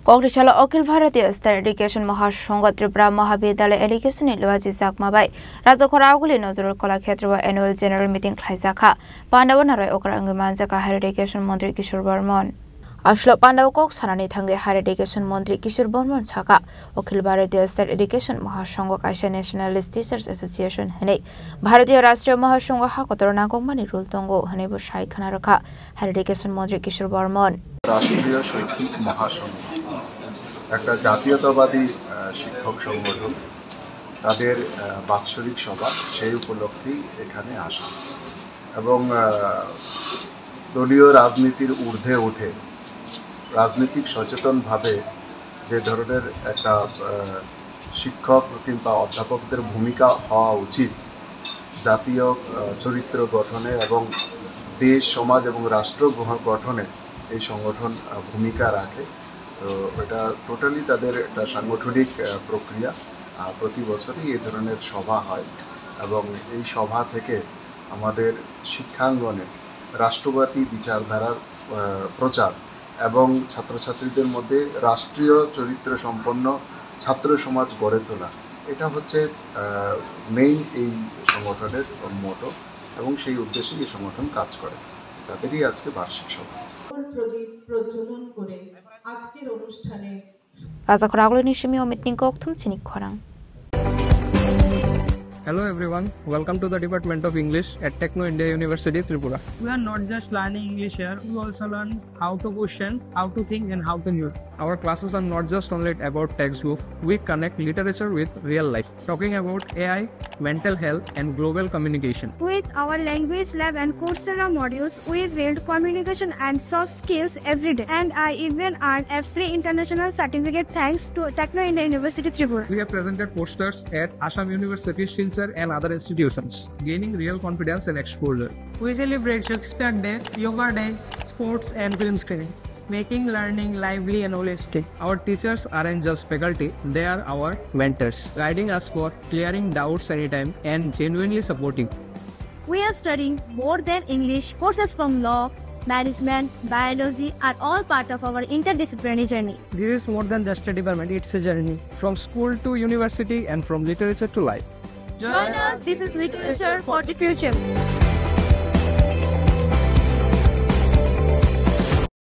কংগ্রেসাল অখিল ভারতীয় স্তর এডুকেশন মহাসংঘ ত্রিপুরা মহাবিদ্যালয় এডুকেশন নিলবাজি জাকমাবাই রাজখরা আগুলি Nazrul Kalakshetra annual general meeting খাইজাখা পান্ডাব নারায় অকরাঙ্গি মানজাকা হায়ার এডুকেশন মন্ত্রী কিশোর বর্মন আসলো পান্ডাব কক সানানি থাঙ্গে হায়ার এডুকেশন মন্ত্রী কিশোর বর্মন ছাকা অখিল ভারতীয় স্তর এডুকেশন মহাসংঘ কাইসা ন্যাশনালিস্ট টিচার্স অ্যাসোসিয়েশন হনে ভারতীয় রাষ্ট্রীয় মহাসংঘ হাকতর নাগমানি রুল তঙ্গ হনেব সাইখানা রাখা হায়ার এডুকেশন মন্ত্রী কিশোর বর্মন রাষ্ট্রীয় শৈক্ষিক মহাসংঘ একটা জাতীয়তাবাদী শিক্ষক সংগঠন তাদের বাৎসরিক সভা সেই উপলক্ষেই এখানে আসা এবং দলীয় রাজনীতির ঊর্ধ্বে উঠে রাজনৈতিক সচেতনভাবে যে ধরনের একটা শিক্ষক কিংবা অধ্যাপকদের ভূমিকা হওয়া উচিত জাতীয় চরিত্র গঠনে এবং দেশ সমাজ এবং রাষ্ট্র গঠনে এই সংগঠন ভূমিকা রাখে। তো এটা টোটালি তাদের একটা সাংগঠনিক প্রক্রিয়া। প্রতি বছরই এই ধরনের সভা হয় এবং এই সভা থেকে আমাদের শিক্ষাঙ্গনে রাষ্ট্রবাদী বিচারধারার প্রচার এবং ছাত্রছাত্রীদের মধ্যে রাষ্ট্রীয় চরিত্র সম্পন্ন ছাত্র সমাজ গড়ে তোলা, এটা হচ্ছে মেইন এই সংগঠনের মোটো এবং সেই উদ্দেশ্যে এই সংগঠন কাজ করে। তাদেরই আজকে বার্ষিক সভা। প্রজ্বলন করে আজকের অনুষ্ঠানে রাজাখরা আগুলি নিশমি Amit নিঙ্ক অক্থম চিনিক খরাং। Hello everyone, welcome to the Department of English at Techno India University, Tripura. We are not just learning English here, we also learn how to question, how to think and how to use. Our classes are not just only about textbook, we connect literature with real life, talking about AI, mental health and global communication. With our language lab and Coursera modules, we build communication and soft skills every day. And I even earned a free international certificate thanks to Techno India University, Tripura. We have presented posters at Assam University, Silchar and other institutions, gaining real confidence and exposure. We celebrate Shakespeare Day, Yoga Day, sports and film screening, making learning lively and holistic. Our teachers aren't just faculty, they are our mentors, guiding us for clearing doubts anytime and genuinely supporting. We are studying more than English. Courses from law, management, biology are all part of our interdisciplinary journey. This is more than just a department, it's a journey. From school to university and from literature to life. Join us, this is Literature for the Future.